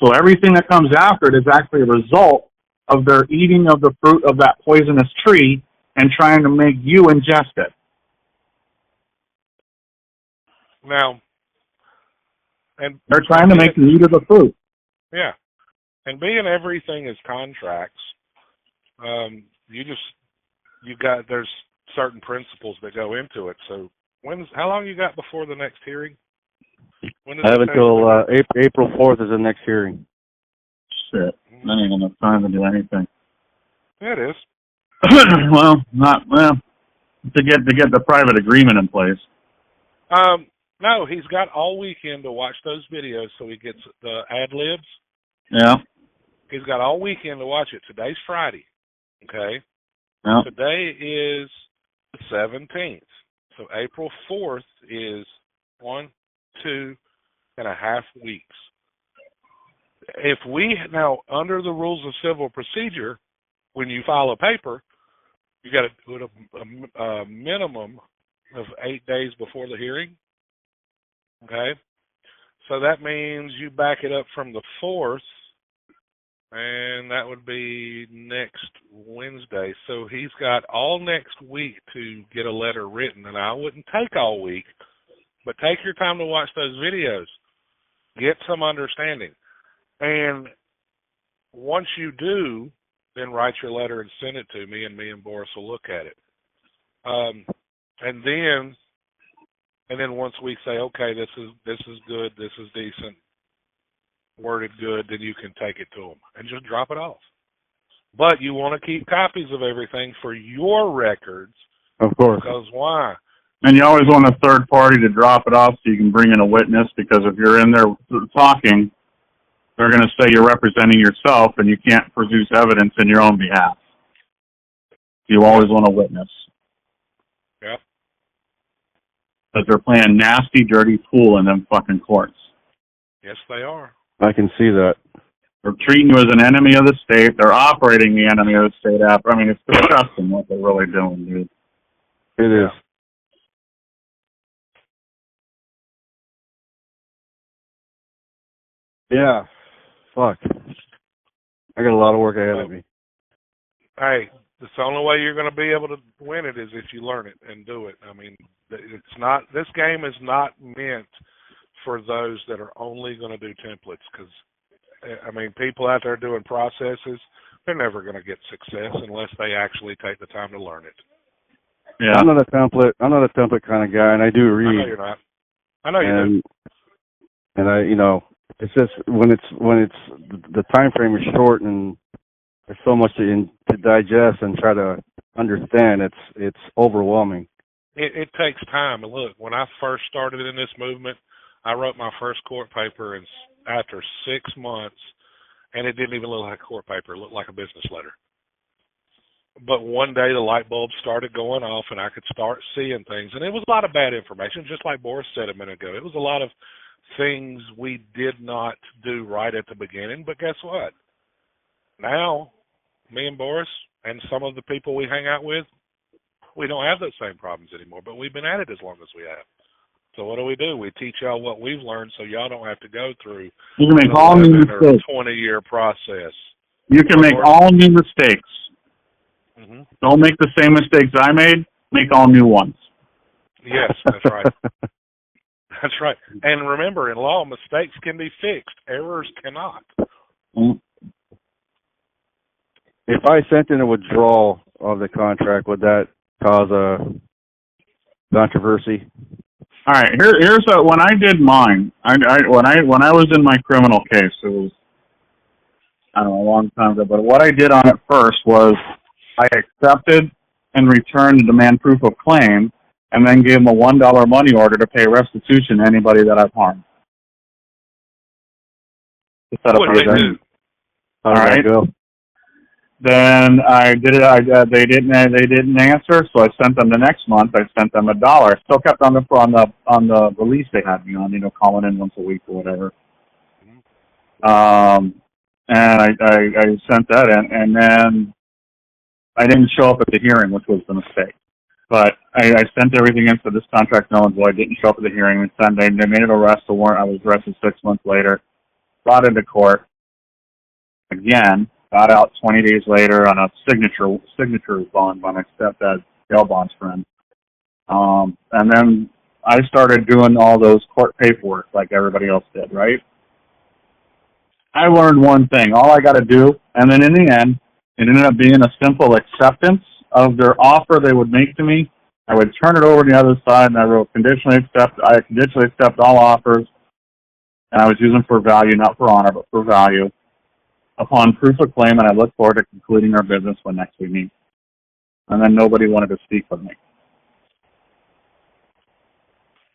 So everything that comes after it is actually a result of their eating of the fruit of that poisonous tree and trying to make you ingest it. Now, and they're trying to make you eat of the fruit. Yeah. And being everything is contracts, there's certain principles that go into it. So how long you got before the next hearing? I have until April 4th is the next hearing. Shit, that ain't enough time to do anything. Yeah, it is. To get the private agreement in place. No, he's got all weekend to watch those videos, so he gets the ad libs. Yeah. He's got all weekend to watch it. Today's Friday. Okay. Yeah. Today is the 17th. So April 4th is 1.5 weeks. If now, under the rules of civil procedure, when you file a paper, you got to do it a minimum of 8 days before the hearing. Okay? So that means you back it up from the 4th, and that would be next Wednesday. So he's got all next week to get a letter written, and I wouldn't take all week, but take your time to watch those videos. Get some understanding. And once you do, then write your letter and send it to me, and me and Boris will look at it. And then once we say, okay, this is good, this is decent, worded good, then you can take it to them and just drop it off. But you want to keep copies of everything for your records. Of course. Because why? And you always want a third party to drop it off so you can bring in a witness, because if you're in there talking, they're going to say you're representing yourself and you can't produce evidence in your own behalf. You always want a witness. Yeah. Because they're playing nasty, dirty pool in them fucking courts. Yes, they are. I can see that. They're treating you as an enemy of the state. They're operating the enemy of the state after. I mean, it's disgusting what they're really doing, dude. It is. Yeah. Fuck. I got a lot of work ahead of me. Hey, the only way you're going to be able to win it is if you learn it and do it. I mean, this game is not meant for those that are only going to do templates, because, I mean, people out there doing processes, they're never going to get success unless they actually take the time to learn it. Yeah. I'm not a template kind of guy, and I do read. I know you're not. I know you do. And I, it's just when it's the time frame is short and there's so much to digest and try to understand. It's overwhelming. It takes time. And look, when I first started in this movement, I wrote my first court paper, and after 6 months, and it didn't even look like a court paper; it looked like a business letter. But one day the light bulbs started going off, and I could start seeing things. And it was a lot of bad information, just like Boris said a minute ago. It was a lot of things we did not do right at the beginning. But guess what? Now, me and Boris and some of the people we hang out with, we don't have those same problems anymore. But we've been at it as long as we have. So what do? We teach y'all what we've learned, so y'all don't have to go through you can make all new mistakes. 20-year process. You can make all new mistakes. Mm-hmm. Don't make the same mistakes I made. Make all new ones. Yes, that's right. That's right. And remember, in law, mistakes can be fixed. Errors cannot. If I sent in a withdrawal of the contract, would that cause a controversy? All right. Here's when I did mine. When I was in my criminal case, it was, I don't know, a long time ago. But what I did on it first was I accepted and returned the demand proof of claim, and then gave them a $1 money order to pay restitution to anybody that I've harmed. What did they do? All right. Then I did it. They didn't answer, so I sent them the next month. I sent them $1. Still kept on the release they had me on, calling in once a week or whatever. And I sent that in, and then I didn't show up at the hearing, which was the mistake. But I sent everything in for this contract null and void. Didn't show up at the hearing. They made an arrest. The warrant. I was arrested 6 months later. Brought into court. again, got out 20 days later on a signature bond by my stepdad's bail bonds friend. And then I started doing all those court paperwork like everybody else did, right? I learned one thing. All I got to do, and then in the end, it ended up being a simple acceptance of their offer they would make to me. I would turn it over to the other side, and I wrote I conditionally accept all offers, and I was using for value, not for honor, but for value, upon proof of claim, and I look forward to concluding our business when next we meet. And then nobody wanted to speak with me.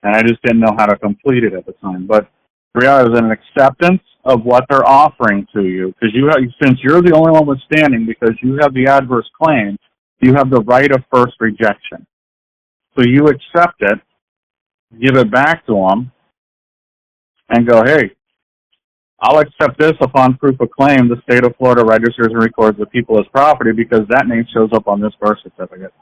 And I just didn't know how to complete it at the time. But the reality was an acceptance of what they're offering to you, because since you're the only one withstanding, because you have the adverse claim, you have the right of first rejection. So you accept it, give it back to them, and go, hey, I'll accept this upon proof of claim. The state of Florida registers and records the people as property because that name shows up on this birth certificate.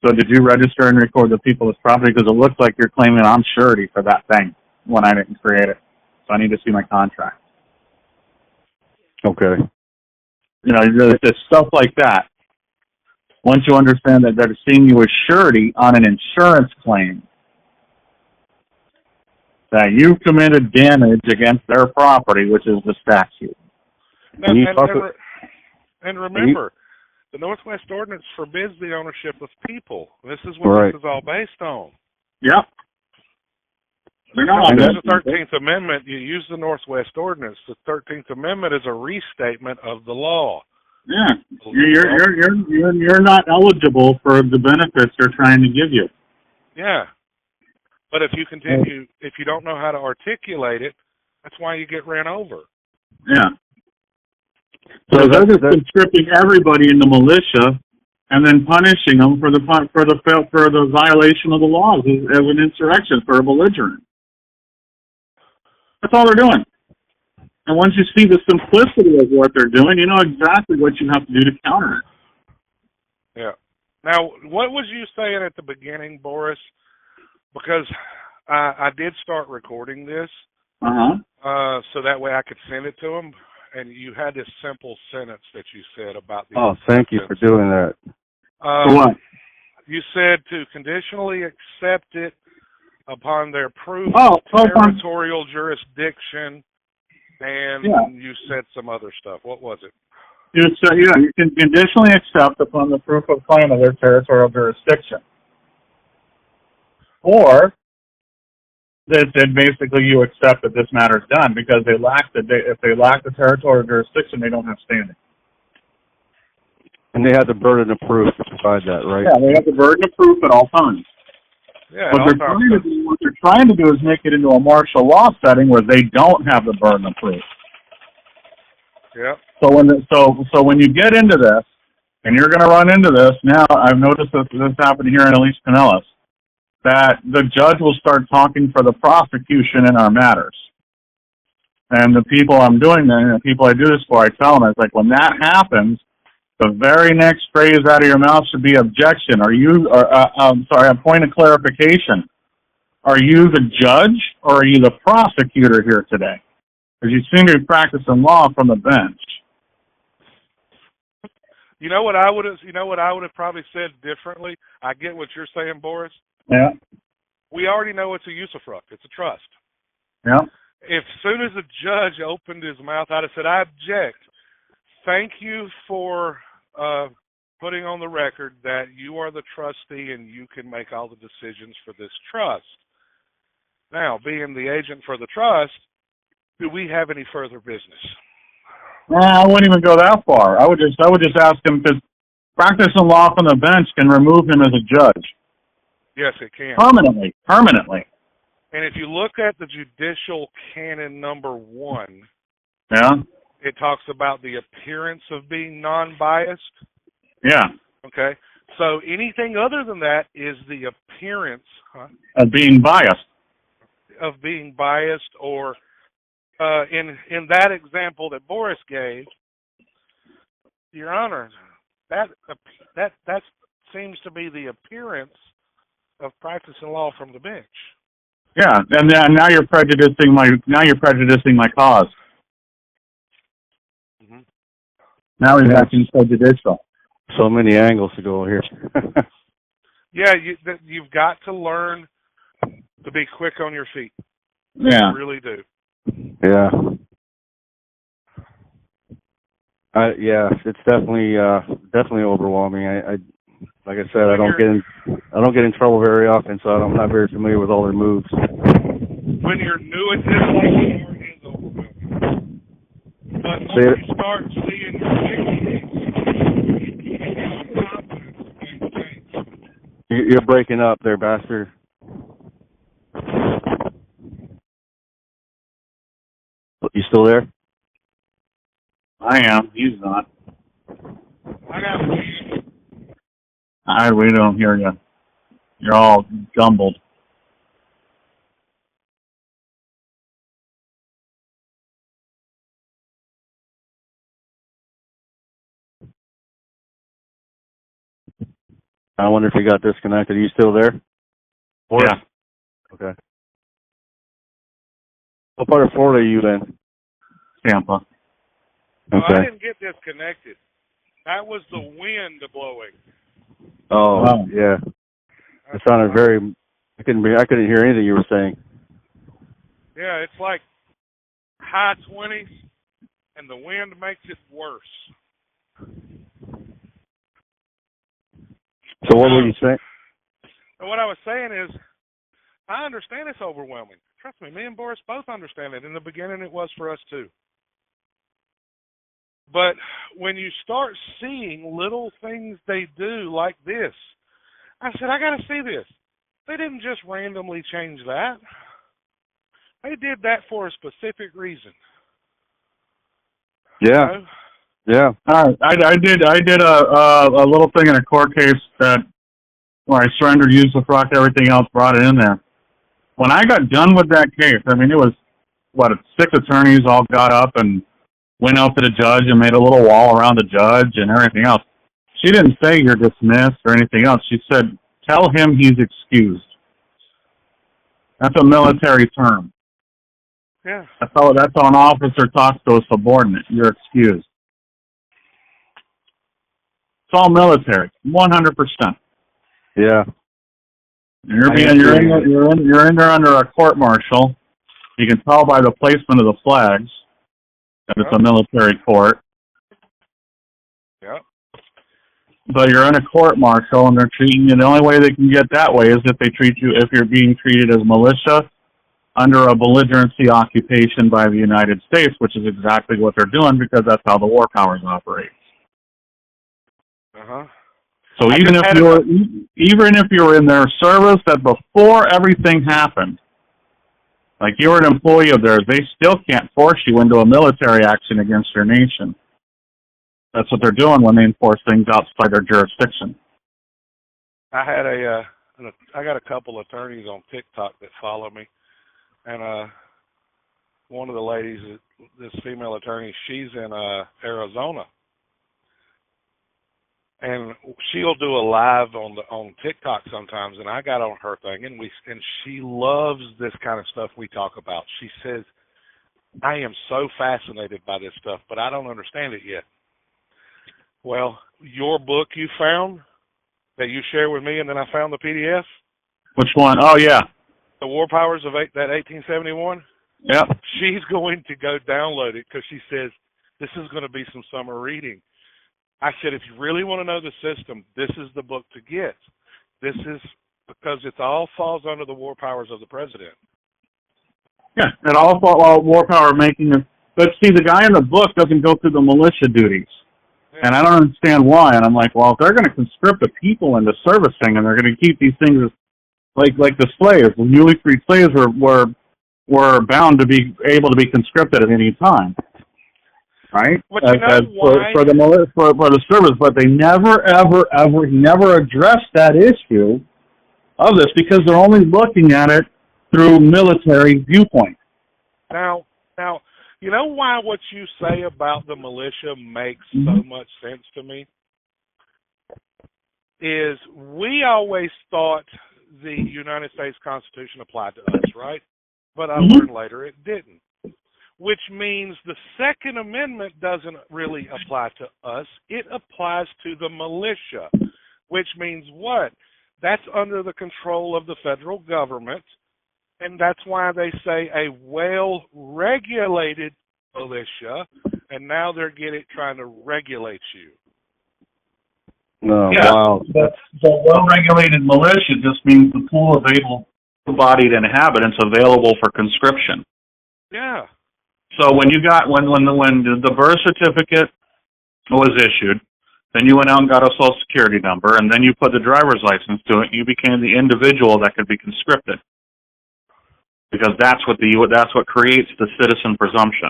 So did you register and record the people as property? Because it looks like you're claiming I'm surety for that thing when I didn't create it. So I need to see my contract. Okay. You know, there's stuff like that. Once you understand that they're seeing you as surety on an insurance claim, that you committed damage against their property, which is the statute. And remember, the Northwest Ordinance forbids the ownership of people. This is what this is all based on. Yep. There's the 13th Amendment. You use the Northwest Ordinance. The 13th Amendment is a restatement of the law. Yeah, you're not eligible for the benefits they're trying to give you. Yeah, but if you don't know how to articulate it, that's why you get ran over. Yeah. So they're just conscripting everybody in the militia, and then punishing them for the violation of the laws as an insurrection, for a belligerent. That's all they're doing. And once you see the simplicity of what they're doing, you know exactly what you have to do to counter it. Yeah. Now, what was you saying at the beginning, Boris? Because I did start recording this, so that way I could send it to them. And you had this simple sentence that you said about the. Oh, thank you for doing that. For what? You said to conditionally accept it upon their proof of territorial jurisdiction. And you said some other stuff. What was it? You can conditionally accept upon the proof of claim of their territorial jurisdiction. Or that basically you accept that this matter is done because if they lack the territorial jurisdiction, they don't have standing. And they have the burden of proof to provide that, right? Yeah, they have the burden of proof at all times. Yeah, what they're trying to do is make it into a martial law setting where they don't have the burden of proof. Yeah. So when you get into this, and you're going to run into this now, I've noticed this happened here in Elise Pinellas, that the judge will start talking for the prosecution in our matters. And the people I'm doing that, and the people I do this for, I tell them, it's like, when that happens, the very next phrase out of your mouth should be objection. A point of clarification. Are you the judge or are you the prosecutor here today? Because you seem to be practicing law from the bench. You know what I would have probably said differently? I get what you're saying, Boris. Yeah. We already know it's a usufruct. It's a trust. Yeah. As soon as the judge opened his mouth, I'd have said, I object. Thank you for putting on the record that you are the trustee and you can make all the decisions for this trust. Now, being the agent for the trust, do we have any further business? I wouldn't even go that far. I would just ask him, because practicing law from the bench can remove him as a judge. Yes, it can. Permanently. And if you look at the judicial canon number 1, yeah, it talks about the appearance of being non-biased. Yeah. Okay. So anything other than that is the appearance of being biased. Of being biased, or in that example that Boris gave, Your Honor, that seems to be the appearance of practicing law from the bench. Yeah, and now you're prejudicing my cause. Mm-hmm. Now he's acting prejudicial. So many angles to go here. Yeah, you've got to learn to be quick on your feet. Yeah. You really do. Yeah. Yeah, it's definitely overwhelming. I like I said, I don't get in trouble very often, so I'm not very familiar with all their moves. When you're new at this, like, it is overwhelming. But once you start seeing your You're breaking up there, bastard. You still there? I am. He's not. I got We don't hear you. You're all jumbled. I wonder if you got disconnected. Are you still there? Yeah. Okay. What part of Florida are you in? Tampa. No, Okay. I didn't get disconnected. That was the wind blowing. Oh, Wow. yeah. It sounded very. I couldn't hear anything you were saying. Yeah, it's like high 20s, and the wind makes it worse. So what were you saying? And what I was saying is, I understand it's overwhelming. Trust me, me and Boris both understand it. In the beginning, it was for us too. But when you start seeing little things they do like this, I said, I got to see this. They didn't just randomly change that. They did that for a specific reason. Yeah. You know? Yeah. All right. I did a little thing in a court case where I surrendered, used the rock, everything else, brought it in there. When I got done with that case, I mean, it was, 6 attorneys all got up and went out to the judge and made a little wall around the judge and everything else. She didn't say you're dismissed or anything else. She said, tell him he's excused. That's a military term. Yeah. That's how an officer talks to a subordinate. You're excused. It's all military, 100%. Yeah. You're in there under a court martial. You can tell by the placement of the flags that it's a military court. Yeah. But you're in a court martial, and they're treating you. The only way they can get that way is if you're being treated as militia under a belligerency occupation by the United States, which is exactly what they're doing because that's how the war powers operate. Uh-huh. So even if you were in their service, that before everything happened, like you were an employee of theirs, they still can't force you into a military action against your nation. That's what they're doing when they enforce things outside their jurisdiction. I got a couple attorneys on TikTok that follow me, and one of the ladies, this female attorney, she's in Arizona, and she'll do a live on TikTok sometimes, and I got on her thing, and she loves this kind of stuff we talk about. She says, I am so fascinated by this stuff, but I don't understand it yet. Well, your book you found that you shared with me, and then I found the PDF. Which one? Oh, yeah. The War Powers of that 1871. Yep. She's going to go download it because she says this is going to be some summer reading. I said, if you really want to know the system, this is the book to get. This is because it all falls under the war powers of the president. Yeah, it all war power making it. But see, the guy in the book doesn't go through the militia duties. Yeah. And I don't understand why. And I'm like, well, if they're going to conscript the people into servicing and they're going to keep these things as, like the slaves, the newly freed slaves were bound to be able to be conscripted at any time. Right? But you know why? For the service, but they never addressed that issue of this because they're only looking at it through military viewpoint. Now, you know why what you say about the militia makes so much sense to me? Is we always thought the United States Constitution applied to us, right? But I learned later it didn't, which means the Second Amendment doesn't really apply to us. It applies to the militia, which means what? That's under the control of the federal government, and that's why they say a well-regulated militia, and now they're trying to regulate you. No, Yeah, wow. but well-regulated militia just means the pool of able-bodied inhabitants available for conscription. Yeah. So when the birth certificate was issued, then you went out and got a social security number, and then you put the driver's license to it, and you became the individual that could be conscripted. Because that's what creates the citizen presumption.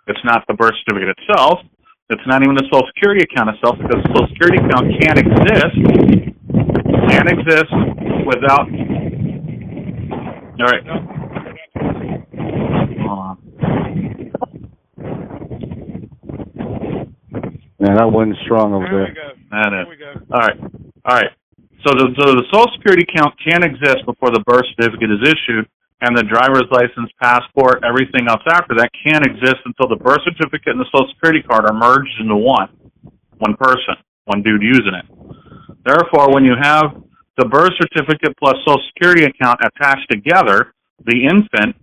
It's not the birth certificate itself. It's not even the Social Security account itself, because the Social Security account can't exist without. All right. Man, that wind's strong over there. There we go. All right. So the Social Security account can't exist before the birth certificate is issued, and the driver's license, passport, everything else after that can't exist until the birth certificate and the Social Security card are merged into one person, one dude using it. Therefore, when you have the birth certificate plus Social Security account attached together, the infant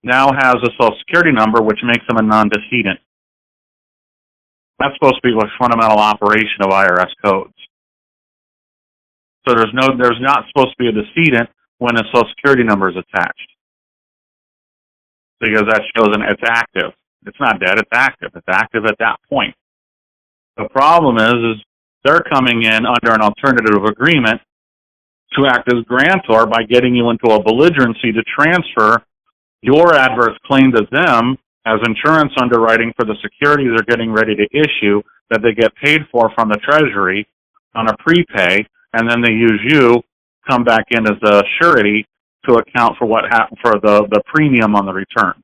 now has a Social Security number, which makes them a non-decedent. That's supposed to be a fundamental operation of IRS codes. So there's not supposed to be a decedent when a Social Security number is attached, because that shows it's active. It's not dead, it's active. It's active at that point. The problem is they're coming in under an alternative agreement to act as grantor by getting you into a belligerency to transfer your adverse claim to them as insurance underwriting for the securities they're getting ready to issue that they get paid for from the Treasury on a prepay, and then they use you, come back in as a surety to account for what happened for the premium on the return.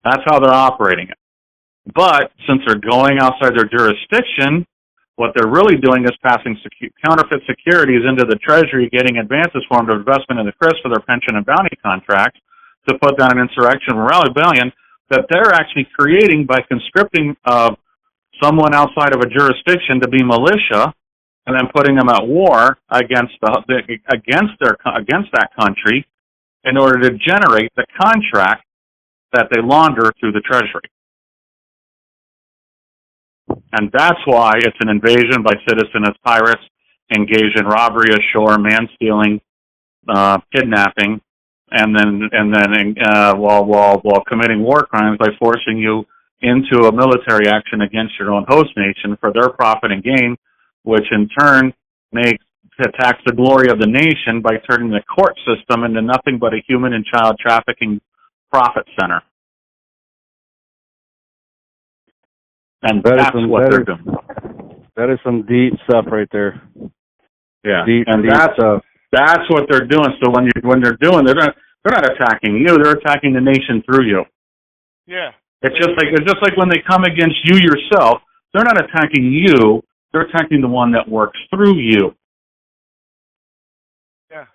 That's how they're operating it. But since they're going outside their jurisdiction, what they're really doing is passing counterfeit securities into the Treasury, getting advances for them to investment in the CRIS for their pension and bounty contracts to put down an insurrection rebellion that they're actually creating by conscripting someone outside of a jurisdiction to be militia, and then putting them at war against that country in order to generate the contract that they launder through the Treasury. And that's why it's an invasion by citizen as pirates, engaged in robbery ashore, man-stealing, kidnapping, and then while committing war crimes by forcing you into a military action against your own host nation for their profit and gain, which in turn attacks the glory of the nation by turning the court system into nothing but a human and child trafficking profit center. And that's what they're doing. That is some deep stuff right there. Yeah, deep stuff. That's what they're doing. So when they're doing, they're not attacking you. They're attacking the nation through you. Yeah. It's just like when they come against you yourself. They're not attacking you. They're attacking the one that works through you. Yeah.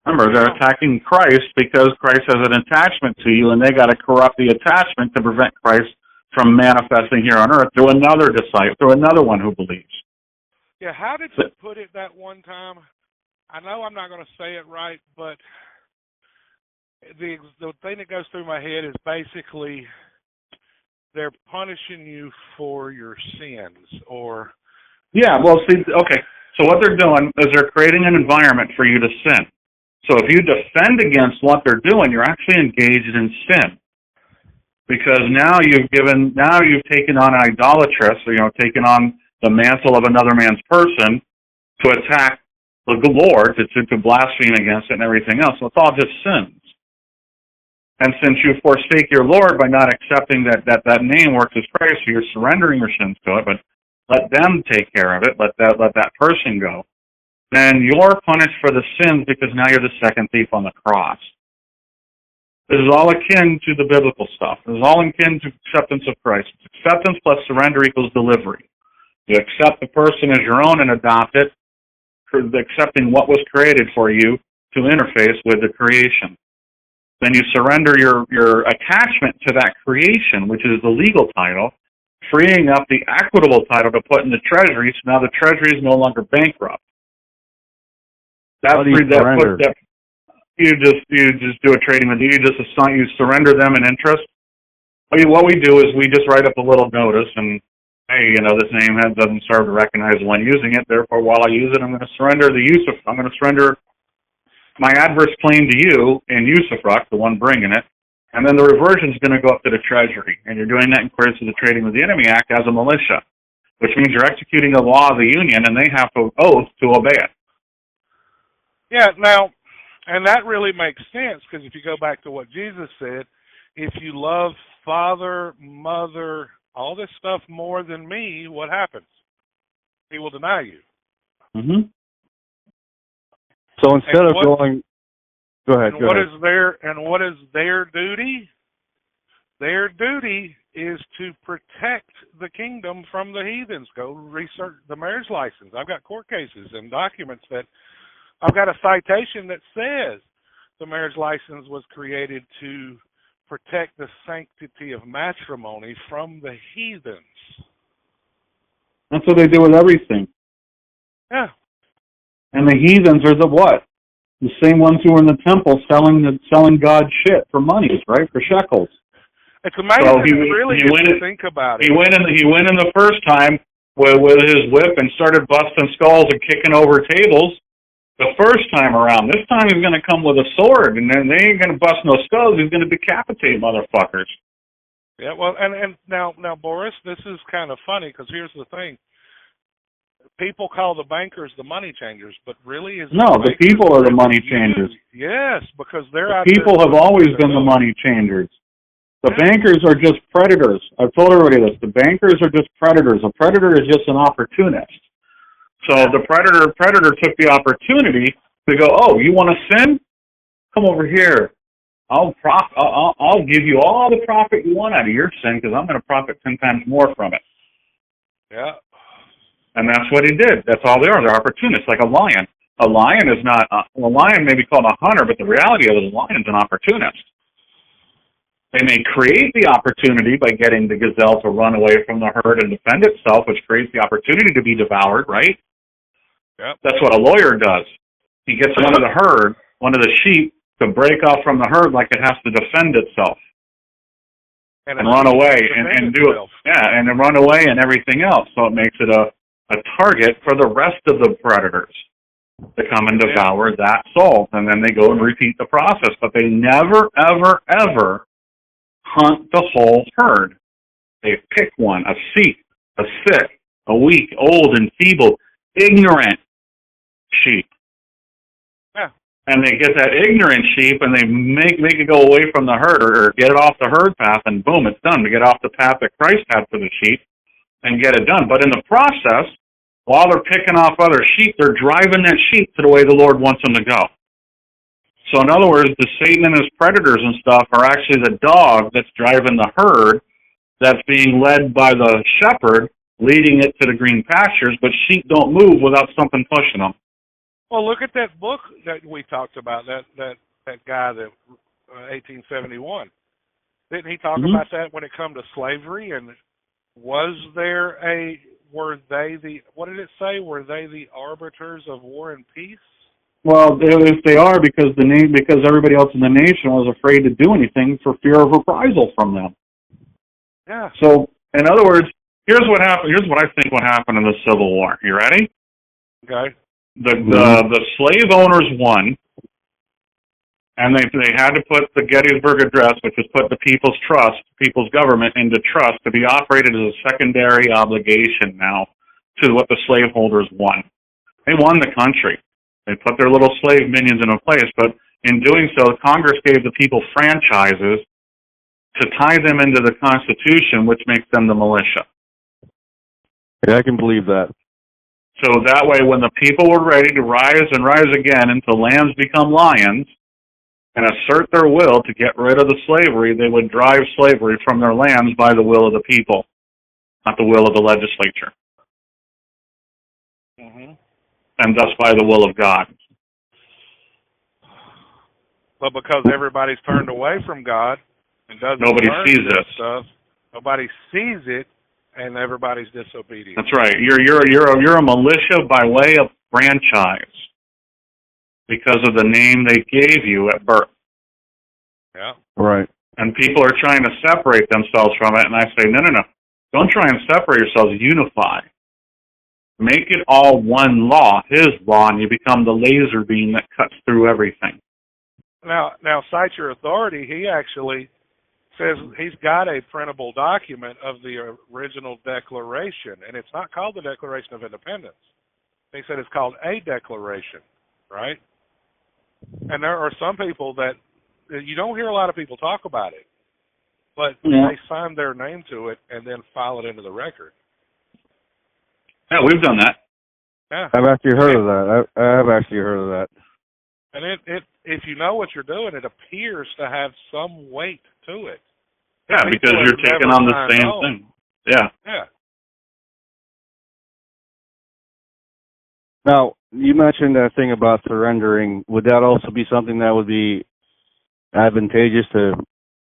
Remember, they're attacking Christ because Christ has an attachment to you, and they got to corrupt the attachment to prevent Christ from manifesting here on earth through another disciple, through another one who believes. Yeah, how did you put it that one time? I know I'm not going to say it right, but the thing that goes through my head is basically they're punishing you for your sins, or... Yeah, well, see, okay, so what they're doing is they're creating an environment for you to sin. So if you defend against what they're doing, you're actually engaged in sin. Because now you've taken on an idolatress, taken on the mantle of another man's person to attack the Lord, to blaspheme against it and everything else. So it's all just sins. And since you forsake your Lord by not accepting that name works as Christ, so you're surrendering your sins to it, but let them take care of it, let that person go, then you're punished for the sins because now you're the second thief on the cross. This is all akin to the biblical stuff. This is all akin to acceptance of Christ. Acceptance plus surrender equals delivery. You accept the person as your own and adopt it, accepting what was created for you to interface with the creation. Then you surrender your attachment to that creation, which is the legal title, freeing up the equitable title to put in the treasury, so now the treasury is no longer bankrupt. How do you surrender? You just do a trading with you surrender them an interest. What we do is we just write up a little notice and, hey, this name doesn't serve to recognize the one using it, therefore while I use it I'm going to surrender my adverse claim to you in usufruct, the one bringing it, and then the reversion is going to go up to the Treasury. And you're doing that in accordance with the Trading with the Enemy Act as a militia, which means you're executing a law of the Union, and they have an oath to obey it. Yeah, now, and that really makes sense, because if you go back to what Jesus said, if you love father, mother, all this stuff more than me, what happens? He will deny you. Mm-hmm. So instead of going, go ahead. What is their duty? Their duty is to protect the kingdom from the heathens. Go research the marriage license. I've got court cases and documents that I've got a citation that says the marriage license was created to protect the sanctity of matrimony from the heathens. That's what they do with everything. Yeah. And the heathens are the what? The same ones who were in the temple selling God shit for monies, right? For shekels. It's amazing. So to think about it. He went in the first time with his whip and started busting skulls and kicking over tables. The first time around. This time he's going to come with a sword, and then they ain't going to bust no skulls. He's going to decapitate motherfuckers. Yeah, well, and now, Boris, this is kind of funny because here's the thing. People call the bankers the money changers, but really the people are the money changers. Yes, because they're the people have always been the money changers. The bankers are just predators. I've told everybody this. The bankers are just predators. A predator is just an opportunist. So the predator took the opportunity to go, oh, you want to sin? Come over here. I'll give you all the profit you want out of your sin because I'm going to profit 10 times more from it. Yeah. And that's what he did. That's all they are. They're opportunists, like a lion. A lion is not, a lion may be called a hunter, but the reality of it is a lion's an opportunist. They may create the opportunity by getting the gazelle to run away from the herd and defend itself, which creates the opportunity to be devoured, right? Yep. That's what a lawyer does. He gets one of the sheep, to break off from the herd like it has to defend itself. And run away and do it. Yeah, and then run away and everything else. So it makes it a target for the rest of the predators to come and devour that soul. And then they go and repeat the process. But they never, ever, ever hunt the whole herd. They pick one, a sick, a weak, old, enfeebled, ignorant sheep. Yeah. And they get that ignorant sheep and they make it go away from the herd or get it off the herd path and boom, it's done. To get off the path that Christ had for the sheep and get it done. But in the process, while they're picking off other sheep, they're driving that sheep to the way the Lord wants them to go. So in other words, the Satan and his predators and stuff are actually the dog that's driving the herd that's being led by the shepherd, leading it to the green pastures, but sheep don't move without something pushing them. Well, look at that book that we talked about, that guy, that 1871. Didn't he talk about that when it come to slavery? And were they the arbiters of war and peace? Well, if they are, because everybody else in the nation was afraid to do anything for fear of reprisal from them. Yeah. So, in other words, here's what happened. Here's what I think what happened in the Civil War. You ready? Okay. The slave owners won, and they had to put the Gettysburg Address, which was put the people's government into trust to be operated as a secondary obligation now to what the slaveholders won. They won the country. They put their little slave minions in a place, but in doing so, Congress gave the people franchises to tie them into the Constitution, which makes them the militia. Yeah, I can believe that. So that way, when the people were ready to rise and rise again until lambs become lions and assert their will to get rid of the slavery, they would drive slavery from their lands by the will of the people, not the will of the legislature. Mm-hmm. and thus by the will of God. But because everybody's turned away from God and doesn't Nobody learn sees this it. stuff, nobody sees it, and everybody's disobedient. That's right. You're a militia by way of franchise because of the name they gave you at birth. Yeah. Right. And people are trying to separate themselves from it, and I say, no. Don't try and separate yourselves. Unify. Make it all one law, His law, and you become the laser beam that cuts through everything. Now, cite your authority. He actually says he's got a printable document of the original Declaration, and it's not called the Declaration of Independence. He said it's called a declaration, right? And there are some people that you don't hear a lot of people talk about it, but they sign their name to it and then file it into the record. Yeah, we've done that. Yeah, I've actually heard of that. I have actually heard of that. and it if you know what you're doing, it appears to have some weight to it. Yeah, because you're taking on the same thing. Yeah. Yeah. Now, you mentioned that thing about surrendering. Would that also be something that would be advantageous to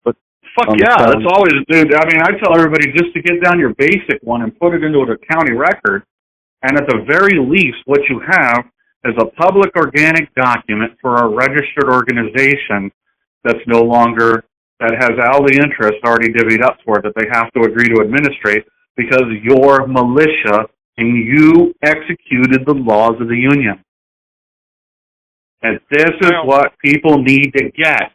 put? Fuck yeah, that's always, dude. I mean, I tell everybody just to get down your basic one and put it into a county record, and at the very least, what you have is a public organic document for a registered organization that's no longer, that has all the interest already divvied up for it that they have to agree to administrate because you're militia and you executed the laws of the Union. And this is what people need to get.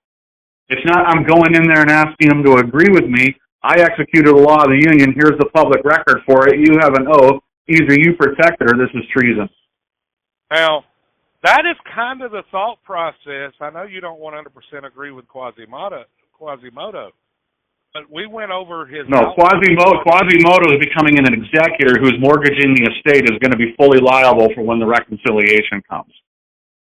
It's not I'm going in there and asking them to agree with me. I executed the law of the Union. Here's the public record for it. You have an oath. Either you protect it or this is treason. Now, that is kind of the thought process. I know you don't 100% agree with Quasimodo, but we went over his... No, Quasimodo is becoming an executor who's mortgaging the estate is going to be fully liable for when the reconciliation comes.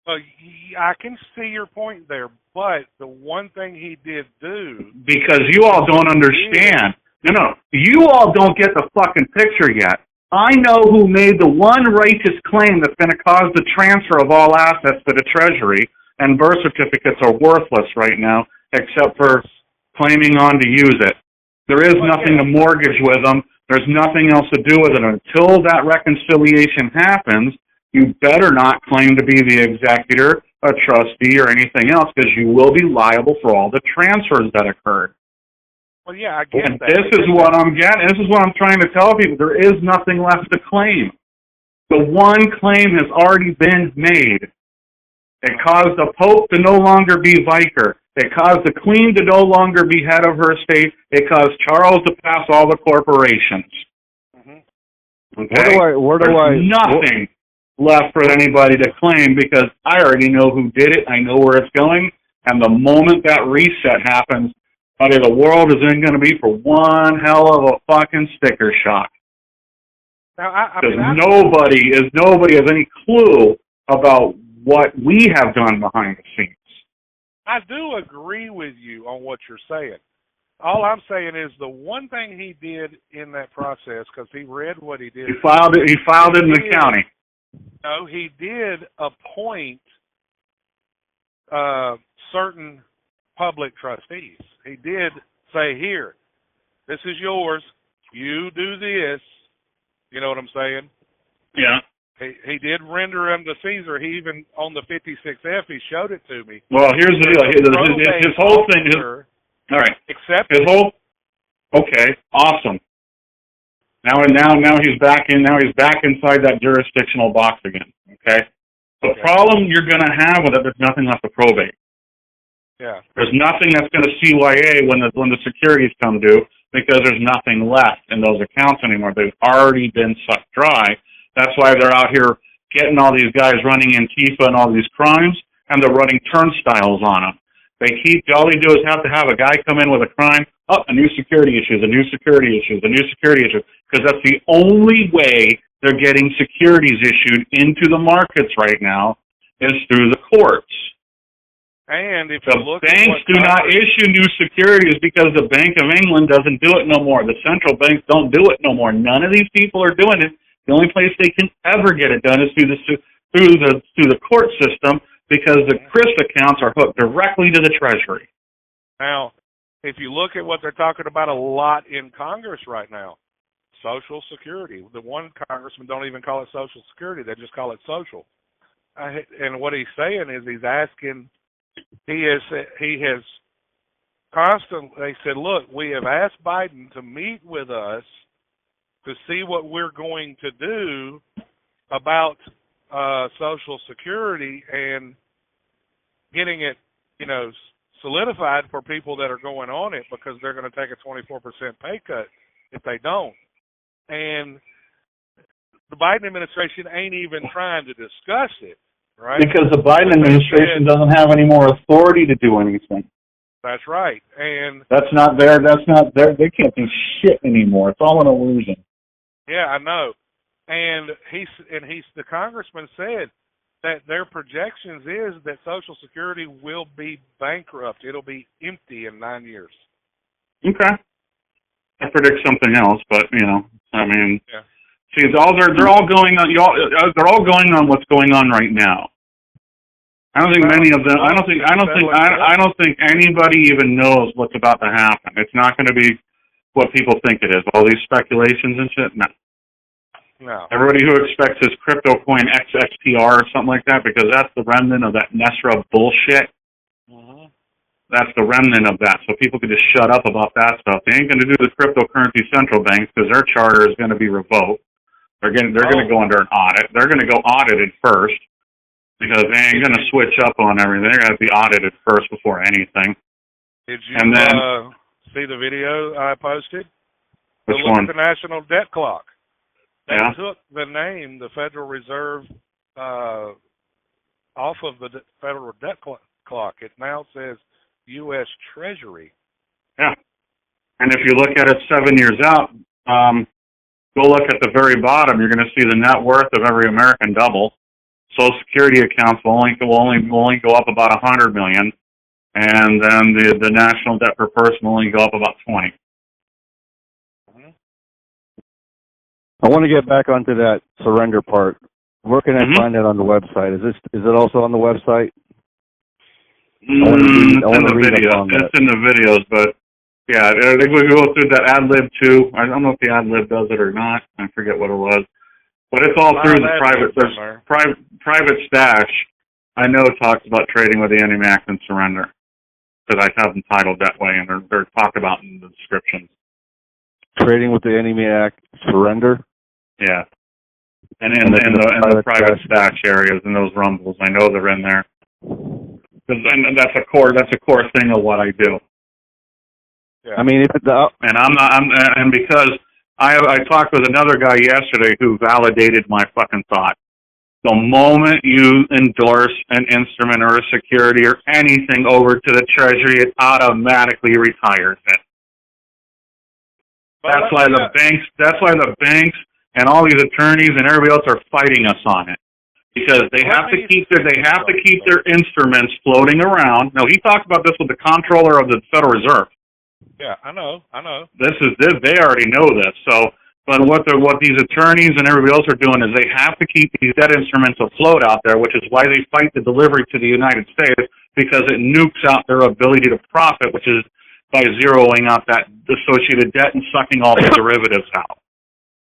I can see your point there, but the one thing he did do... Because you all don't understand. No, you all don't get the fucking picture yet. I know who made the one righteous claim that's going to cause the transfer of all assets to the Treasury, and birth certificates are worthless right now, except for claiming on to use it. There is nothing to mortgage with them. There's nothing else to do with it. Until that reconciliation happens, you better not claim to be the executor, a trustee, or anything else, because you will be liable for all the transfers that occurred. Well, yeah, I get and that. This is what I'm getting. This is what I'm trying to tell people. There is nothing left to claim. The one claim has already been made. It caused the Pope to no longer be vicar. It caused the Queen to no longer be head of her estate. It caused Charles to pass all the corporations. Mm-hmm. Okay? There's nothing left for anybody to claim because I already know who did it. I know where it's going. And the moment that reset happens, buddy, the world is going to be for one hell of a fucking sticker shock. Now, because nobody has any clue about what we have done behind the scenes. I do agree with you on what you're saying. All I'm saying is the one thing he did in that process, because he read what he did. He filed it in the county. No, he did appoint certain public trustees. He did say, here, this is yours. You do this. You know what I'm saying? Yeah. He did render him to Caesar. He even, on the 56F, he showed it to me. Well, here's the deal. His whole thing is, all right. Okay, awesome. Now he's back inside that jurisdictional box again. Okay? The problem you're going to have with it, there's nothing left to probate. Yeah. There's nothing that's going to CYA when the securities come due because there's nothing left in those accounts anymore. They've already been sucked dry. That's why they're out here getting all these guys running Antifa and all these crimes, and they're running turnstiles on them. All they do is have to have a guy come in with a crime, a new security issue, because that's the only way they're getting securities issued into the markets right now is through the courts. And if the banks do not issue new securities because the Bank of England doesn't do it no more. The central banks don't do it no more. None of these people are doing it The only place they can ever get it done is through the court system, because the CRIS accounts are hooked directly to the Treasury. Now, if you look at what they're talking about a lot in Congress right now, Social Security. The one congressman don't even call it Social Security; they just call it social. And what he's saying is he's asking. He has constantly said, "Look, we have asked Biden to meet with us to see what we're going to do about Social Security and getting it, solidified for people that are going on it, because they're going to take a 24% pay cut if they don't." And the Biden administration ain't even trying to discuss it, right? Because the Biden administration doesn't have any more authority to do anything. That's right. And that's not their, they can't do shit anymore. It's all an illusion. Yeah, I know. And the congressman said that their projections is that Social Security will be bankrupt. It'll be empty in 9 years. Okay. I predict something else, but yeah. See, they're all going on. They're all going on what's going on right now. I don't think many of them. I don't think anybody even knows what's about to happen. It's not going to be what people think it is. All these speculations and shit. No. Everybody who expects this crypto coin XXPR or something like that, because that's the remnant of that Nesra bullshit. Mm-hmm. That's the remnant of that. So people can just shut up about that stuff. They ain't going to do the cryptocurrency central banks because their charter is going to be revoked. They're going to go under an audit. They're going to go audited first, because they ain't going to switch up on everything. They're going to be audited first before anything. Did you see the video I posted? Which one? The National Debt Clock. They Yeah. took the name, the Federal Reserve, off of the Federal Debt Clock. It now says U.S. Treasury. Yeah. And if you look at it 7 years out, go look at the very bottom. You're going to see the net worth of every American double. Social Security accounts will only go up about 100 million, and then the national debt per person will only go up about 20. I want to get back onto that surrender part. Where can I find that on the website? Is it also on the website? It's in the videos, but yeah, I think we go through that ad lib too. I don't know if the ad lib does it or not. I forget what it was. But it's all through the private stash. I know talks about trading with the enemy act and surrender, because I have them titled that way, and they're talked about in the descriptions. Trading with the enemy act, surrender. Yeah, and in the private stash areas, in those rumbles, I know they're in there. And that's a core thing of what I do. Yeah. I mean, because I talked with another guy yesterday who validated my fucking thought. The moment you endorse an instrument or a security or anything over to the Treasury, it automatically retires it. That's why the banks and all these attorneys and everybody else are fighting us on it, because they have to keep their instruments floating around. Now, he talked about this with the comptroller of the Federal Reserve. Yeah, I know. They already know this. So, but what these attorneys and everybody else are doing is they have to keep these debt instruments afloat out there, which is why they fight the delivery to the United States, because it nukes out their ability to profit, which is by zeroing out that associated debt and sucking all the derivatives out.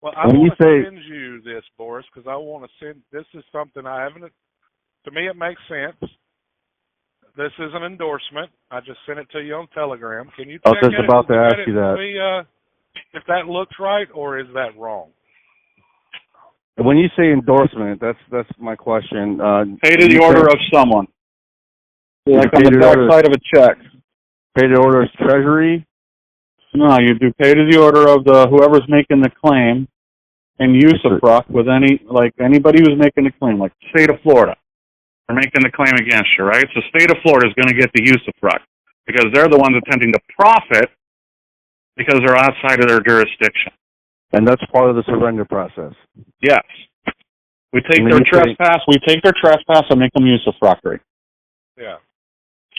Well, I want to send you this, Boris, because I want to send. This is something I haven't. To me, it makes sense. This is an endorsement. I just sent it to you on Telegram. Can you check it? I was just about to ask you that. See if that looks right, or is that wrong? When you say endorsement, that's my question. Pay to the order of someone. Like on the back side of a check. Pay to the order of Treasury? No, you do pay to the order of whoever's making the claim, and usufruct with anybody who's making the claim, like the state of Florida. They're making the claim against you, right? So the state of Florida is going to get the usufruct, because they're the ones attempting to profit because they're outside of their jurisdiction. And that's part of the surrender process. Yes. We take their trespass and make them usufructory. Yeah.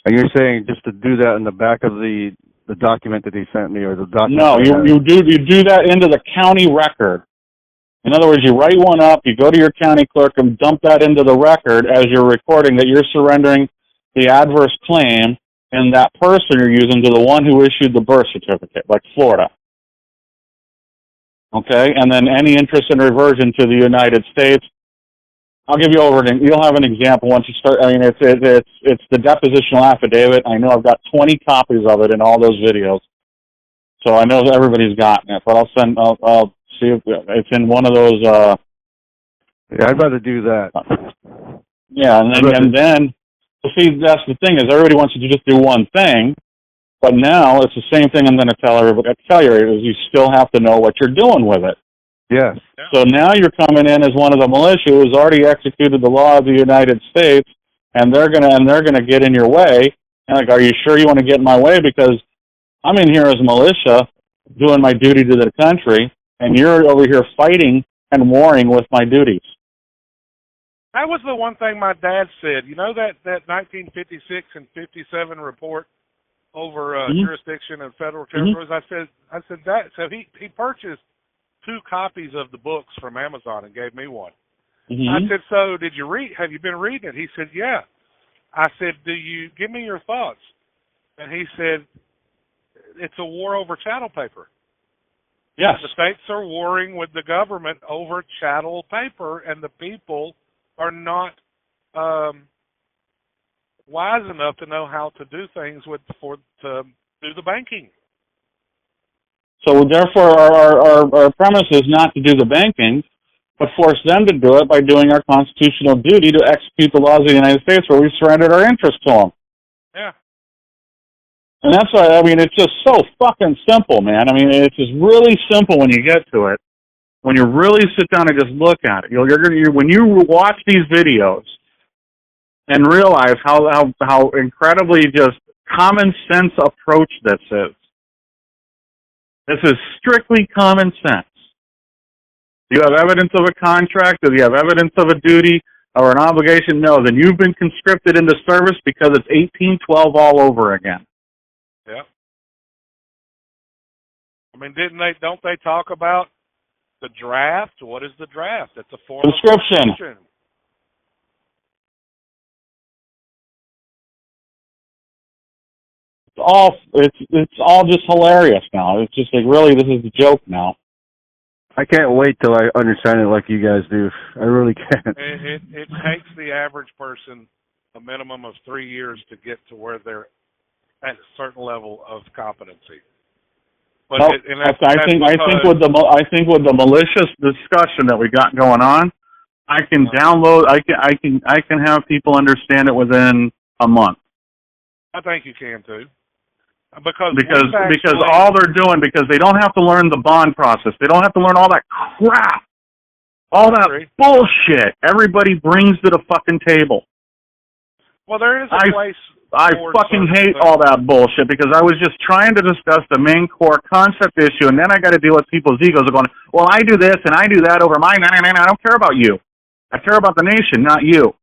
And you're saying just to do that in the back of the document that he sent me, or the document? No, you do that into the county record. In other words, you write one up, you go to your county clerk and dump that into the record as you're recording that you're surrendering the adverse claim and that person you're using to the one who issued the birth certificate, like Florida. Okay, and then any interest in reversion to the United States. I'll give you you'll have an example once you start. I mean, it's the depositional affidavit. I know I've got 20 copies of it in all those videos, so I know everybody's gotten it. But I'll see if it's in one of those. Yeah, I'd rather do that. Yeah, and then see, that's the thing is everybody wants you to just do one thing, but now it's the same thing. I'm going to tell you is you still have to know what you're doing with it. Yes. So now you're coming in as one of the militia who's already executed the law of the United States, and they're gonna get in your way. And like, are you sure you want to get in my way? Because I'm in here as militia, doing my duty to the country, and you're over here fighting and warring with my duties. That was the one thing my dad said. You know that 1956 and 57 report over jurisdiction and federal territories. I said that. So he purchased 2 copies of the books from Amazon and gave me one. I said, so have you been reading it? He said, yeah. I said, give me your thoughts? And he said, it's a war over chattel paper. Yes. The states are warring with the government over chattel paper, and the people are not wise enough to know how to do things to do the banking. So therefore, our premise is not to do the banking, but force them to do it by doing our constitutional duty to execute the laws of the United States where we surrendered our interest to them. Yeah. And that's why, I mean, it's just so fucking simple, man. I mean, it's just really simple when you get to it. When you really sit down and just look at it, when you watch these videos and realize how incredibly just common sense approach this is. This is strictly common sense. Do you have evidence of a contract? Do you have evidence of a duty or an obligation? No. Then you've been conscripted into service because it's 1812 all over again. Yeah. I mean, don't they talk about the draft? What is the draft? It's a form of conscription. It's all just hilarious now. It's just like, really, this is a joke now. I can't wait till I understand it like you guys do. I really can't. It takes the average person a minimum of 3 years to get to where they're at a certain level of competency. But I think with the malicious discussion that we got going on, I can download. I can have people understand it within a month. I think you can too. Because all they're doing, because they don't have to learn the bond process. They don't have to learn all that crap. All that bullshit everybody brings to the fucking table. Well, there is a place. I fucking hate all that bullshit because I was just trying to discuss the main core concept issue, and then I got to deal with people's egos of going, well, I do this and I do that over mine. I don't care about you. I care about the nation, not you.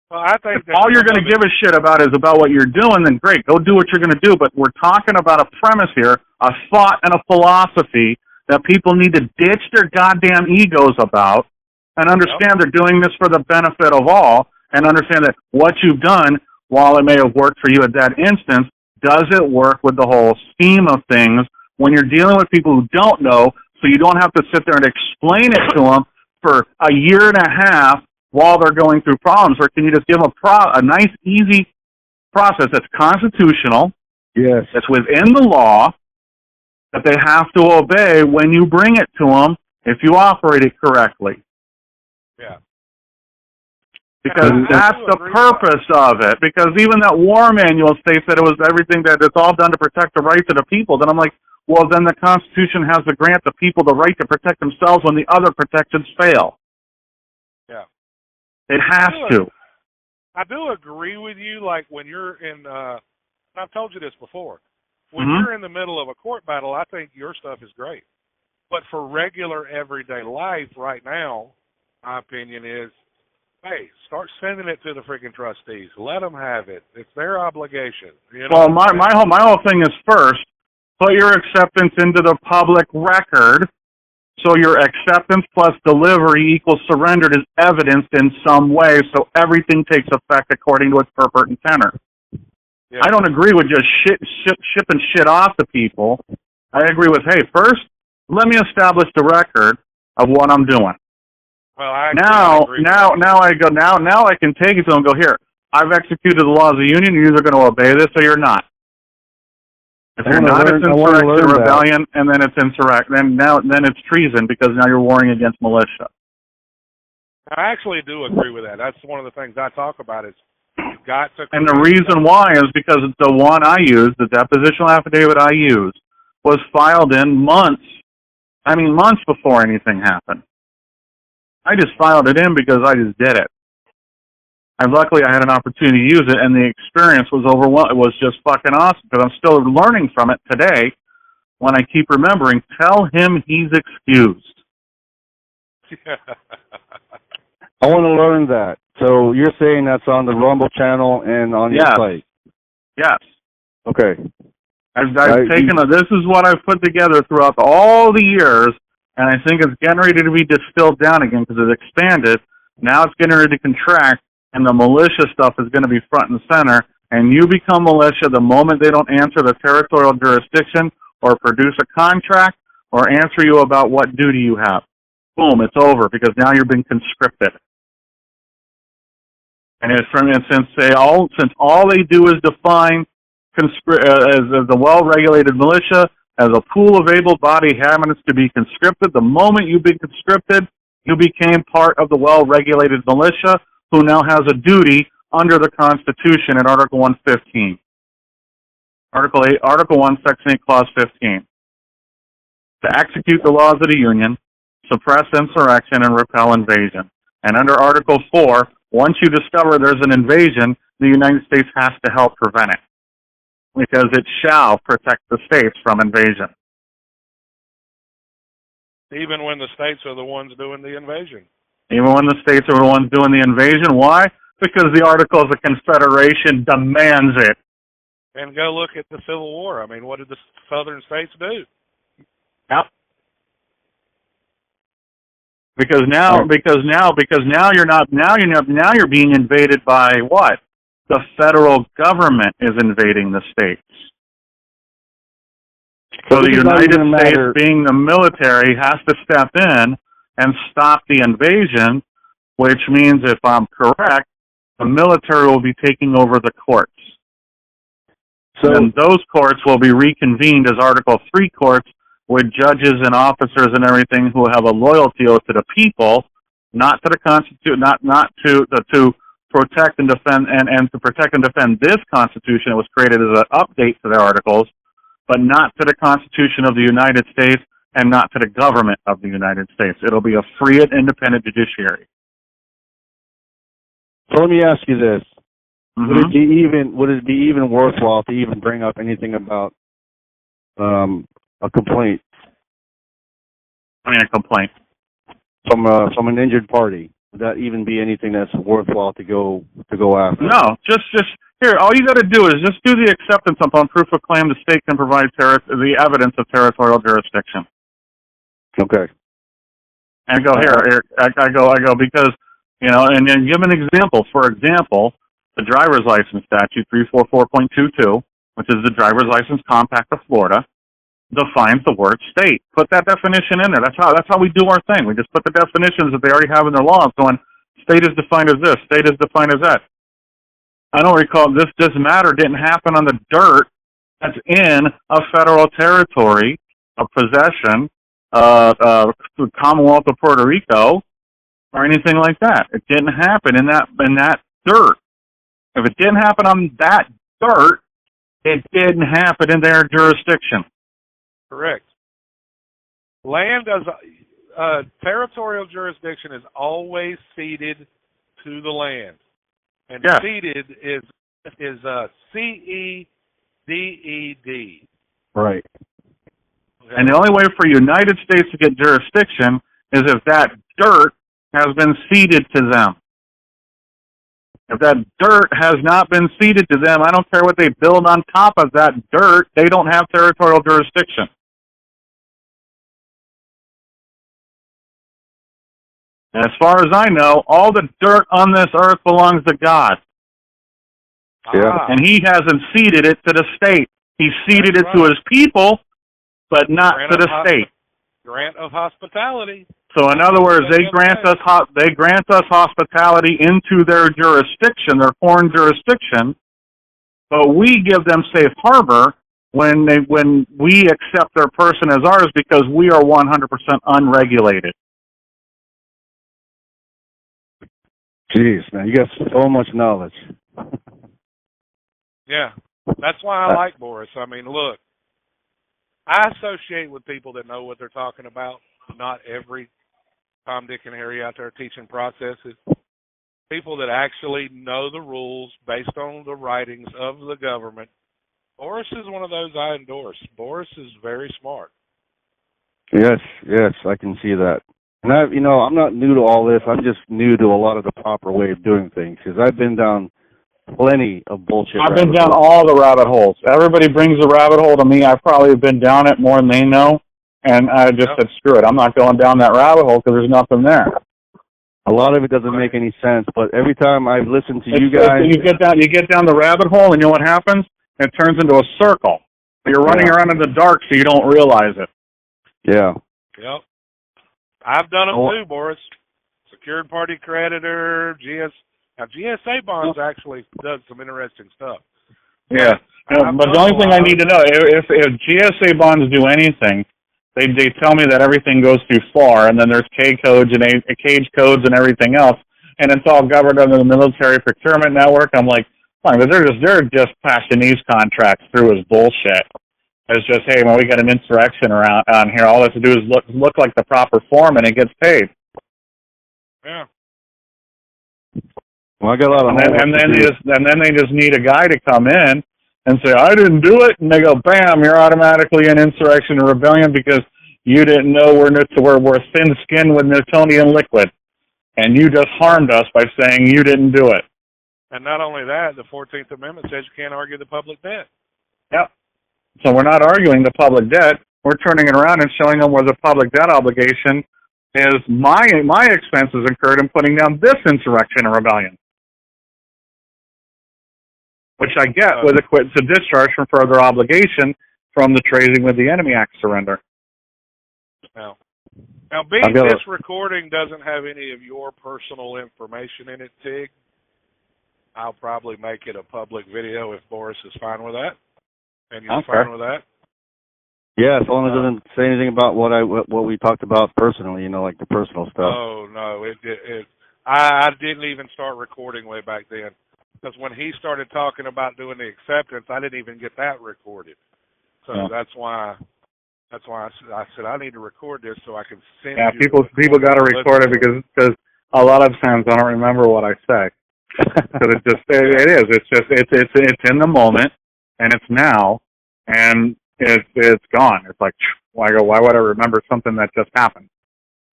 Well, I think if all you're going to give a shit about is about what you're doing, then great, go do what you're going to do. But we're talking about a premise here, a thought and a philosophy that people need to ditch their goddamn egos about and understand they're doing this for the benefit of all, and understand that what you've done, while it may have worked for you at that instance, does it work with the whole scheme of things when you're dealing with people who don't know, so you don't have to sit there and explain it to them for a year and a half while they're going through problems, or can you just give them a nice, easy process that's constitutional, that's within the law, that they have to obey when you bring it to them if you operate it correctly? Yeah. Because that's the purpose of it. Because even that war manual states that it was everything that it's all done to protect the rights of the people. Then I'm like, well, then the Constitution has to grant the people the right to protect themselves when the other protections fail. Yeah. It has to. I do agree with you, like when you're in, I've told you this before, when you're in the middle of a court battle, I think your stuff is great. But for regular everyday life right now, my opinion is, hey, start sending it to the freaking trustees. Let them have it. It's their obligation. You know? Well, my whole thing is first, put your acceptance into the public record So your acceptance plus delivery equals surrendered is evidenced in some way, so everything takes effect according to its purport and tenor. Yeah. I don't agree with just shipping shit off to people. I agree with, hey, first, let me establish the record of what I'm doing. Well, I Now I can take it to them and go, here, I've executed the laws of the Union, you're either going to obey this or you're not. If you're not, it's insurrection, rebellion, and then it's insurrection. Then it's treason because now you're warring against militia. I actually do agree with that. That's one of the things I talk about is you've got to... And the reason why is because the one I used, the depositional affidavit I used, was filed in months before anything happened. I just filed it in because I just did it. Luckily, I had an opportunity to use it, and the experience was overwhelming. It was just fucking awesome because I'm still learning from it today when I keep remembering, tell him he's excused. I want to learn that. So you're saying that's on the Rumble channel and on your site? Yes. Okay. This is what I've put together throughout all the years, and I think it's getting ready to be distilled down again because it's expanded. Now it's getting ready to contract, and the militia stuff is going to be front and center, and you become militia the moment they don't answer the territorial jurisdiction or produce a contract or answer you about what duty you have. Boom, it's over because now you're being conscripted. And since all they do is define as the well-regulated militia as a pool of able-bodied inhabitants to be conscripted, the moment you've been conscripted, you became part of the well-regulated militia who now has a duty under the Constitution in Article 115. Article 1, Section 8, Clause 15. To execute the laws of the Union, suppress insurrection, and repel invasion. And under Article 4, once you discover there's an invasion, the United States has to help prevent it, because it shall protect the states from invasion. Even when the states are the ones doing the invasion. Even when the states are the ones doing the invasion. Why? Because the Articles of Confederation demands it. And go look at the Civil War. I mean, what did the southern states do? Yep. Because now you're being invaded by what? The federal government is invading the states. So the United States, being the military, has to step in and stop the invasion, which means, if I'm correct, the military will be taking over the courts. So and those courts will be reconvened as Article 3 courts with judges and officers and everything who have a loyalty to the people, not to the Constitution, not to protect and defend and to protect and defend this Constitution. It was created as an update to their articles, but not to the Constitution of the United States and not to the government of the United States. It'll be a free and independent judiciary. So let me ask you this. Mm-hmm. Would it be even worthwhile to even bring up anything about a complaint? I mean, a complaint from an injured party? Would that even be anything that's worthwhile to go after? No, just here. All you got to do is just do the acceptance upon proof of claim. The state can provide the evidence of territorial jurisdiction. Okay. And go here. I go because and then give an example. For example, the driver's license statute 344.22, which is the driver's license compact of Florida, defines the word state. Put that definition in there. That's how we do our thing. We just put the definitions that they already have in their laws going, state is defined as this, state is defined as that. I don't recall, this matter didn't happen on the dirt that's in a federal territory of possession, the Commonwealth of Puerto Rico, or anything like that. It didn't happen in that dirt. If it didn't happen on that dirt, it didn't happen in their jurisdiction. Correct. Land as territorial jurisdiction is always ceded to the land, and ceded is CEDED. Right. Okay. And the only way for United States to get jurisdiction is if that dirt has been ceded to them. If that dirt has not been ceded to them, I don't care what they build on top of that dirt, they don't have territorial jurisdiction. And as far as I know, all the dirt on this earth belongs to God. Yeah. And he hasn't ceded it to the state. He ceded it to his people, but not to the state. Grant of hospitality. So in other words, they grant us hospitality into their jurisdiction, their foreign jurisdiction, but we give them safe harbor when we accept their person as ours because we are 100% unregulated. Jeez, man, you got so much knowledge. Yeah, that's why I like Boris. I mean, look, I associate with people that know what they're talking about. Not every Tom, Dick, and Harry out there teaching processes. People that actually know the rules based on the writings of the government. Boris is one of those I endorse. Boris is very smart. Yes, I can see that. And I'm not new to all this. I'm just new to a lot of the proper way of doing things because I've been down plenty of bullshit. I've been down all the rabbit holes. Everybody brings a rabbit hole to me. I've probably been down it more than they know. And I just said, screw it. I'm not going down that rabbit hole because there's nothing there. A lot of it doesn't make any sense, but every time I've listened to you guys... You get down the rabbit hole, and you know what happens? It turns into a circle. You're running around in the dark so you don't realize it. Yeah. Yep. I've done them too, Boris. Secured party creditor, Now, GSA bonds actually does some interesting stuff. Yeah. But the only thing I need to know, if GSA bonds do anything, they tell me that everything goes too far, and then there's cage codes and everything else, and it's all governed under the military procurement network. I'm like, fine, but they're just passing these contracts through as bullshit. It's just, hey, when we got an insurrection on here, all they have to do is look like the proper form, and it gets paid. Yeah. Well, I got a lot of and then they just need a guy to come in and say, I didn't do it, and they go, bam, you're automatically in insurrection or rebellion because you didn't know we're thin-skinned with Newtonian liquid, and you just harmed us by saying you didn't do it. And not only that, the 14th Amendment says you can't argue the public debt. Yep. So we're not arguing the public debt. We're turning it around and showing them where the public debt obligation is my expenses incurred in putting down this insurrection or rebellion, which I get with acquittance of discharge from further obligation from the Trading with the Enemy Act surrender. Now being this recording doesn't have any of your personal information in it, Tig, I'll probably make it a public video if Boris is fine with that. And you're fine with that? Yeah, as long as it doesn't say anything about what we talked about personally, like the personal stuff. Oh, no. I didn't even start recording way back then. Because when he started talking about doing the acceptance, I didn't even get that recorded. So that's why I said I need to record this so I can send you. Yeah, people got to record it because a lot of times I don't remember what I say. Because it's in the moment and it's now and it's gone. It's like why would I remember something that just happened?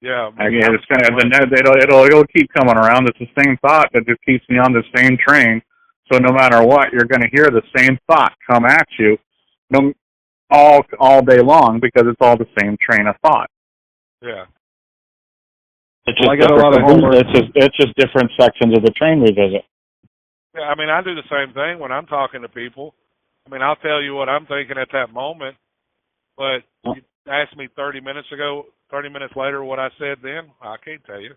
Yeah, it's kind of it'll keep coming around. It's the same thought that just keeps me on the same train. So no matter what, you're going to hear the same thought come at you, all day long because it's all the same train of thought. Yeah. It's just, it's just different sections of the train we visit. Yeah, I mean, I do the same thing when I'm talking to people. I mean, I'll tell you what I'm thinking at that moment, but you asked me 30 minutes later what I said then, I can't tell you.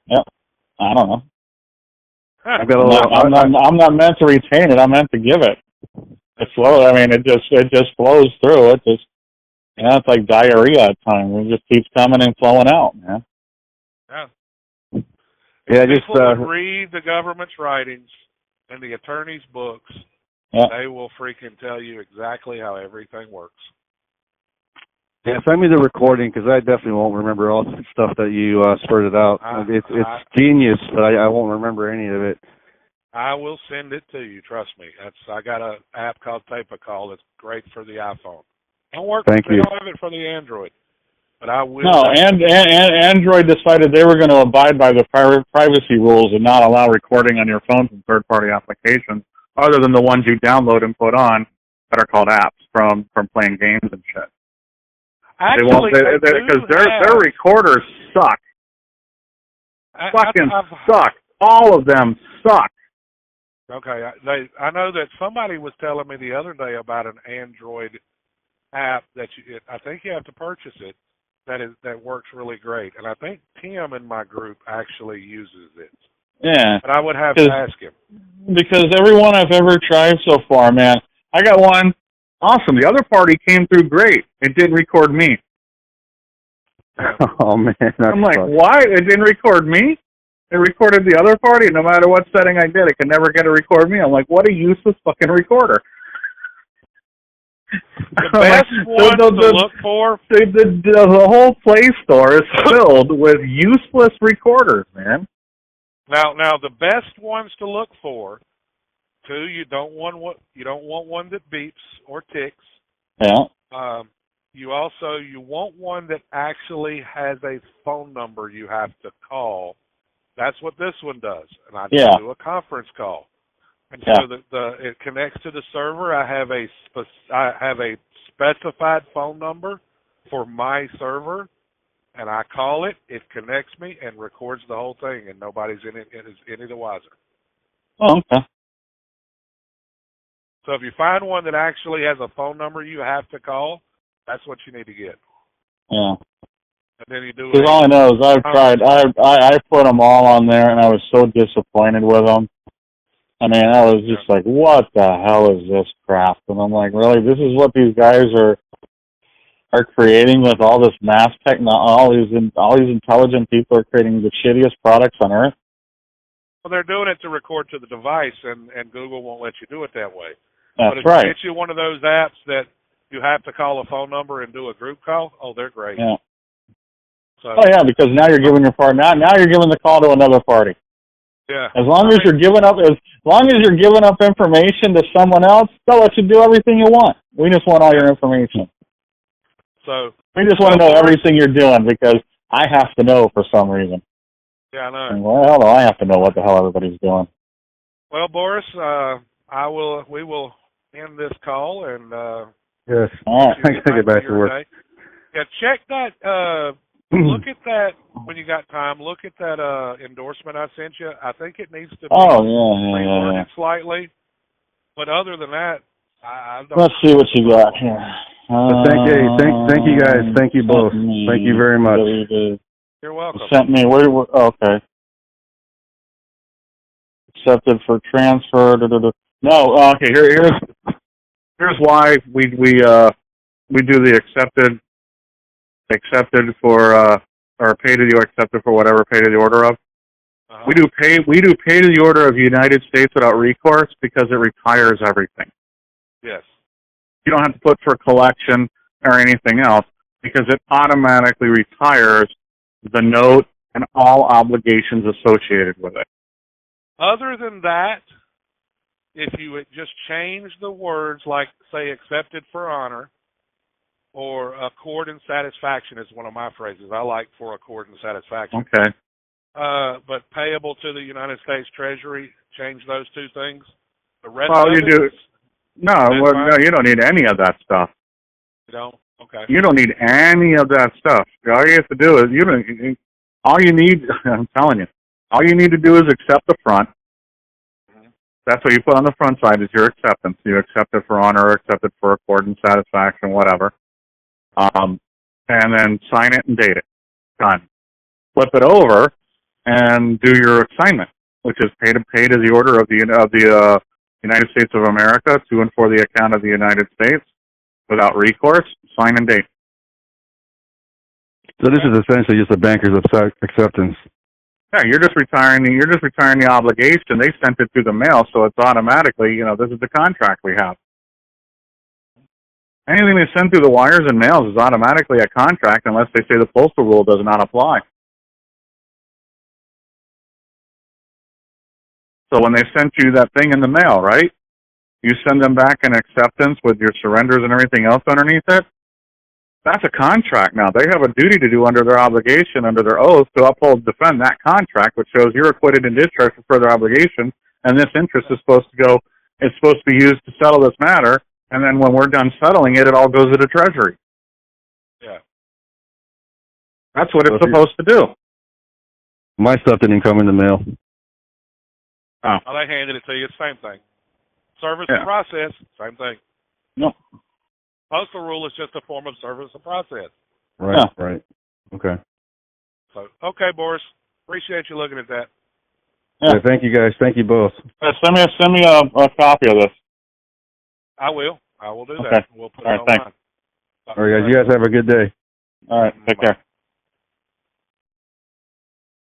Yeah, I don't know. Huh. I'm not meant to retain it. I'm meant to give it. It's slow. I mean, it just flows through. It's like diarrhea at times. It just keeps coming and flowing out, man. Yeah. Yeah, people would read the government's writings and the attorney's books. Yeah. They will freaking tell you exactly how everything works. Yeah, send me the recording because I definitely won't remember all the stuff that you spurted out. It's genius, but I won't remember any of it. I will send it to you. Trust me. I got an app called Tape a Call that's great for the iPhone. Don't have it for the Android, but I will. No, and Android decided they were going to abide by the privacy rules and not allow recording on your phone from third-party applications, other than the ones you download and put on that are called apps from playing games and shit. Actually, because their recorders suck. fucking suck. All of them suck. Okay, I know that somebody was telling me the other day about an Android app that I think you have to purchase it. That works really great, and I think Tim in my group actually uses it. Yeah. But I would have to ask him. Because every one I've ever tried so far, man, I got one. Awesome. The other party came through great. It didn't record me. Oh man, I'm like, why? It didn't record me? It recorded the other party. No matter what setting I did, it could never get to record me. I'm like, what a useless fucking recorder. The best one to look for. The whole Play Store is filled with useless recorders, man. Now, the best ones to look for. Two, you don't want one that beeps or ticks. Yeah. You want one that actually has a phone number you have to call. That's what this one does, and I just do a conference call. And so it connects to the server. I have a specified phone number for my server, and I call it. It connects me and records the whole thing, and nobody's any the wiser. Oh, okay. So if you find one that actually has a phone number you have to call, that's what you need to get. Yeah. And then you do. Because all I know is I've tried. I put them all on there, and I was so disappointed with them. I mean, I was just like, what the hell is this crap? And I'm like, really? This is what these guys are creating with all this mass technology? All these intelligent people are creating the shittiest products on earth? Well, they're doing it to record to the device, and Google won't let you do it that way. That's but if right. you get you one of those apps that you have to call a phone number and do a group call, they're great. Yeah. So, because now you're giving your part. Now you're giving the call to another party. Yeah. As long as you're giving up information to someone else, they'll let you do everything you want. We just want all your information. So we just want to know everything you're doing because I have to know for some reason. Yeah, I know. And well, I have to know what the hell everybody's doing. Well, Boris, we will end this call and yes. All right. I gotta get back to work. Day. Yeah, check that. Look at that when you got time. Look at that endorsement I sent you. I think it needs to be reworded slightly. But other than that, I don't. Let's see what you got here. Thank you guys. Thank you both. Thank you very much. You're welcome. Sent me. Okay. Accepted for transfer. No. Okay. Here's why we do the accepted for or pay to the accepted for whatever pay to the order of. Uh-huh. We do pay to the order of the United States without recourse because it retires everything. Yes. You don't have to put for collection or anything else because it automatically retires the note and all obligations associated with it. Other than that, if you would just change the words like, say, accepted for honor, or accord and satisfaction is one of my phrases. I like for accord and satisfaction. Okay. But payable to the United States Treasury, change those two things. The rest No, you don't need any of that stuff. You don't? Okay. You don't need any of that stuff. All you have to do is, I'm telling you, all you need to do is accept the front. Mm-hmm. That's what you put on the front side is your acceptance. You accept it for honor, accept it for accord and satisfaction, whatever. And then sign it and date it. Done. Flip it over and do your assignment, which is pay to the order of the United States of America to and for the account of the United States without recourse. Sign and date. So this is essentially just a banker's acceptance. Yeah, you're just retiring the obligation. They sent it through the mail, so it's automatically, this is the contract we have. Anything they send through the wires and mails is automatically a contract unless they say the postal rule does not apply. So when they sent you that thing in the mail, right? You send them back an acceptance with your surrenders and everything else underneath it. That's a contract now. They have a duty to do under their obligation, under their oath, to uphold, defend that contract, which shows you're acquitted and discharged for further obligation, and this interest is supposed to be used to settle this matter, and then when we're done settling it, it all goes to the Treasury. Yeah. That's what it's supposed to do. My stuff didn't come in the mail. Oh. Oh, they handed it to you. Same thing. Service Yeah. and process, same thing. No. Postal rule is just a form of service and process. Right, Yeah. right. Okay. So, okay, Boris. Appreciate you looking at that. Yeah. Yeah, thank you guys. Thank you both. Send me a copy of this. I will. I will do that. Okay. We'll put All it right, online. thanks. All right, guys. You guys have a good day. All right. Take care.